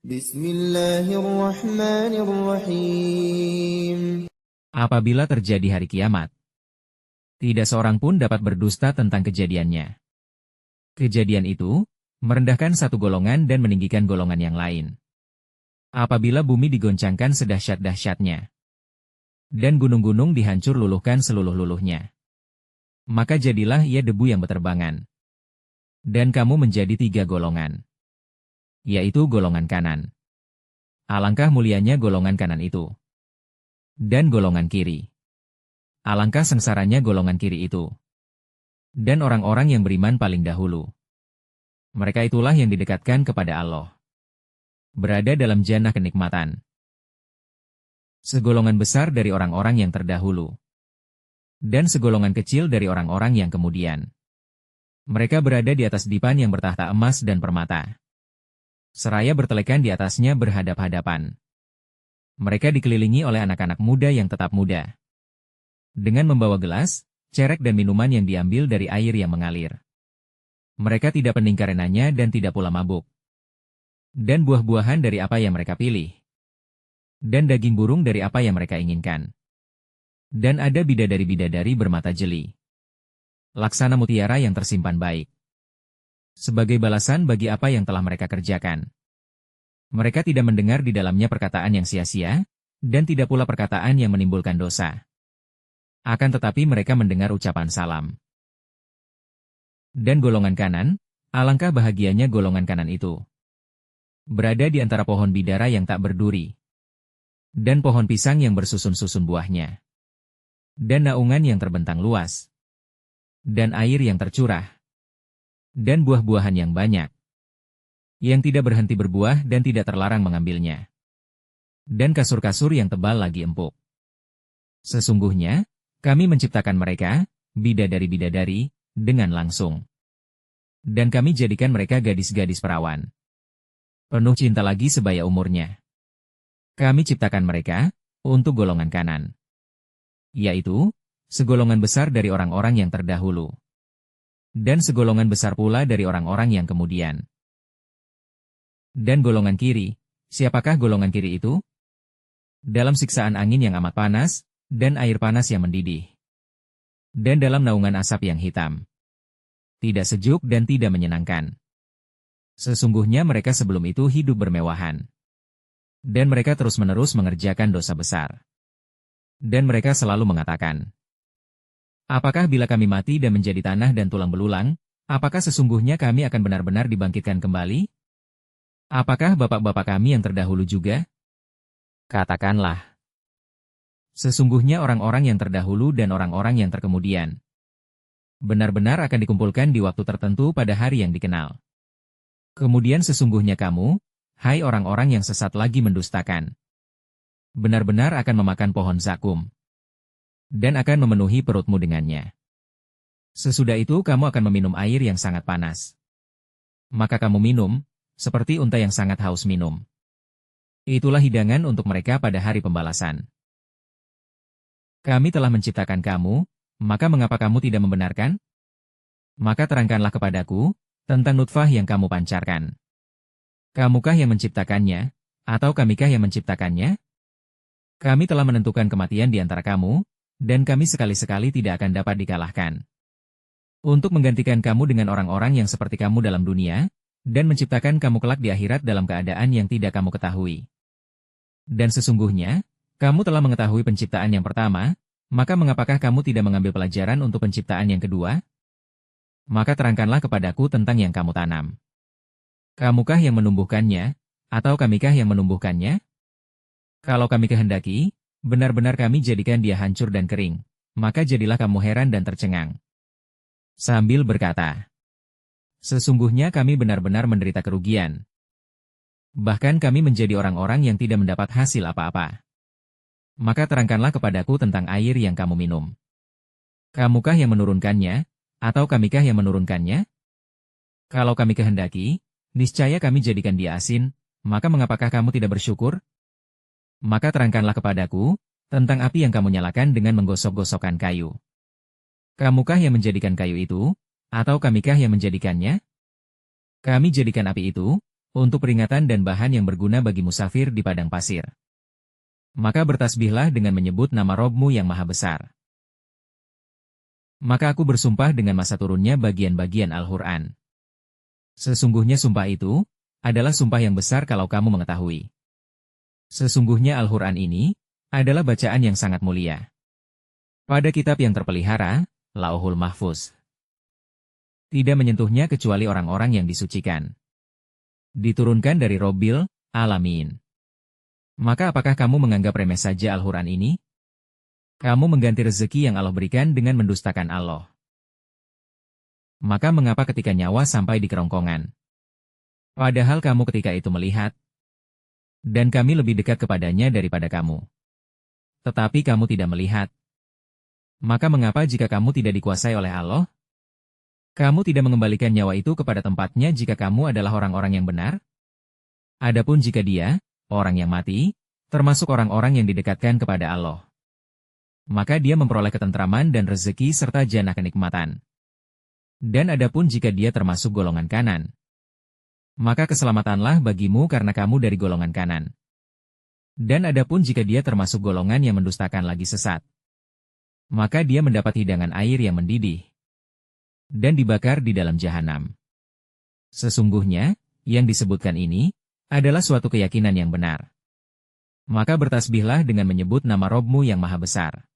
Bismillahirrahmanirrahim. Apabila terjadi hari kiamat, tidak seorang pun dapat berdusta tentang kejadiannya. Kejadian itu merendahkan satu golongan dan meninggikan golongan yang lain. Apabila bumi digoncangkan sedahsyat-dahsyatnya, dan gunung-gunung dihancur luluhkan seluluh-luluhnya, maka jadilah ia debu yang beterbangan. Dan kamu menjadi tiga golongan, yaitu golongan kanan. Alangkah mulianya golongan kanan itu. Dan golongan kiri. Alangkah sengsaranya golongan kiri itu. Dan orang-orang yang beriman paling dahulu. Mereka itulah yang didekatkan kepada Allah. Berada dalam jannah kenikmatan. Segolongan besar dari orang-orang yang terdahulu. Dan segolongan kecil dari orang-orang yang kemudian. Mereka berada di atas dipan yang bertahta emas dan permata. Seraya bertelekan di atasnya berhadap-hadapan. Mereka dikelilingi oleh anak-anak muda yang tetap muda. Dengan membawa gelas, cerek dan minuman yang diambil dari air yang mengalir. Mereka tidak pening karenanya dan tidak pula mabuk. Dan buah-buahan dari apa yang mereka pilih. Dan daging burung dari apa yang mereka inginkan. Dan ada bidadari-bidadari bermata jeli. Laksana mutiara yang tersimpan baik. Sebagai balasan bagi apa yang telah mereka kerjakan. Mereka tidak mendengar di dalamnya perkataan yang sia-sia, dan tidak pula perkataan yang menimbulkan dosa. Akan tetapi mereka mendengar ucapan salam. Dan golongan kanan, alangkah bahagianya golongan kanan itu. Berada di antara pohon bidara yang tak berduri. Dan pohon pisang yang bersusun-susun buahnya. Dan naungan yang terbentang luas. Dan air yang tercurah. Dan buah-buahan yang banyak. Yang tidak berhenti berbuah dan tidak terlarang mengambilnya. Dan kasur-kasur yang tebal lagi empuk. Sesungguhnya, kami menciptakan mereka, bidadari-bidadari, dengan langsung. Dan kami jadikan mereka gadis-gadis perawan. Penuh cinta lagi sebaya umurnya. Kami ciptakan mereka, untuk golongan kanan. Yaitu, segolongan besar dari orang-orang yang terdahulu. Dan segolongan besar pula dari orang-orang yang kemudian. Dan golongan kiri, siapakah golongan kiri itu? Dalam siksaan angin yang amat panas, dan air panas yang mendidih. Dan dalam naungan asap yang hitam. Tidak sejuk dan tidak menyenangkan. Sesungguhnya mereka sebelum itu hidup bermewahan. Dan mereka terus-menerus mengerjakan dosa besar. Dan mereka selalu mengatakan, apakah bila kami mati dan menjadi tanah dan tulang belulang, apakah sesungguhnya kami akan benar-benar dibangkitkan kembali? Apakah bapak-bapak kami yang terdahulu juga? Katakanlah, sesungguhnya orang-orang yang terdahulu dan orang-orang yang terkemudian benar-benar akan dikumpulkan di waktu tertentu pada hari yang dikenal. Kemudian sesungguhnya kamu, hai orang-orang yang sesat lagi mendustakan, benar-benar akan memakan pohon zakum. Dan akan memenuhi perutmu dengannya. Sesudah itu kamu akan meminum air yang sangat panas. Maka kamu minum, seperti unta yang sangat haus minum. Itulah hidangan untuk mereka pada hari pembalasan. Kami telah menciptakan kamu, maka mengapa kamu tidak membenarkan? Maka terangkanlah kepadaku, tentang nutfah yang kamu pancarkan. Kamukah yang menciptakannya, atau kamikah yang menciptakannya? Kami telah menentukan kematian di antara kamu, dan kami sekali-sekali tidak akan dapat dikalahkan. Untuk menggantikan kamu dengan orang-orang yang seperti kamu dalam dunia, dan menciptakan kamu kelak di akhirat dalam keadaan yang tidak kamu ketahui. Dan sesungguhnya, kamu telah mengetahui penciptaan yang pertama, maka mengapakah kamu tidak mengambil pelajaran untuk penciptaan yang kedua? Maka terangkanlah kepadaku tentang yang kamu tanam. Kamukah yang menumbuhkannya, atau kamikah yang menumbuhkannya? Kalau kami kehendaki, benar-benar kami jadikan dia hancur dan kering, maka jadilah kamu heran dan tercengang. Sambil berkata, sesungguhnya kami benar-benar menderita kerugian. Bahkan kami menjadi orang-orang yang tidak mendapat hasil apa-apa. Maka terangkanlah kepadaku tentang air yang kamu minum. Kamukah yang menurunkannya, atau kamikah yang menurunkannya? Kalau kami kehendaki, niscaya kami jadikan dia asin, maka mengapakah kamu tidak bersyukur? Maka terangkanlah kepadaku, tentang api yang kamu nyalakan dengan menggosok-gosokkan kayu. Kamukah yang menjadikan kayu itu, atau kamikah yang menjadikannya? Kami jadikan api itu, untuk peringatan dan bahan yang berguna bagi musafir di padang pasir. Maka bertasbihlah dengan menyebut nama Robmu yang maha besar. Maka aku bersumpah dengan masa turunnya bagian-bagian Al-Quran. Sesungguhnya sumpah itu adalah sumpah yang besar kalau kamu mengetahui. Sesungguhnya Al-Quran ini adalah bacaan yang sangat mulia. Pada kitab yang terpelihara, Lauhul Mahfuz. Tidak menyentuhnya kecuali orang-orang yang disucikan. Diturunkan dari Robbil Alamin. Maka apakah kamu menganggap remeh saja Al-Quran ini? Kamu mengganti rezeki yang Allah berikan dengan mendustakan Allah. Maka mengapa ketika nyawa sampai di kerongkongan? Padahal kamu ketika itu melihat, dan kami lebih dekat kepadanya daripada kamu. Tetapi kamu tidak melihat. Maka mengapa jika kamu tidak dikuasai oleh Allah? Kamu tidak mengembalikan nyawa itu kepada tempatnya jika kamu adalah orang-orang yang benar? Adapun jika dia, orang yang mati, termasuk orang-orang yang didekatkan kepada Allah, maka dia memperoleh ketentraman dan rezeki serta jannah kenikmatan. Dan adapun jika dia termasuk golongan kanan, maka keselamatanlah bagimu karena kamu dari golongan kanan. Dan adapun jika dia termasuk golongan yang mendustakan lagi sesat, maka dia mendapat hidangan air yang mendidih dan dibakar di dalam jahanam. Sesungguhnya, yang disebutkan ini adalah suatu keyakinan yang benar. Maka bertasbihlah dengan menyebut nama Robmu yang maha besar.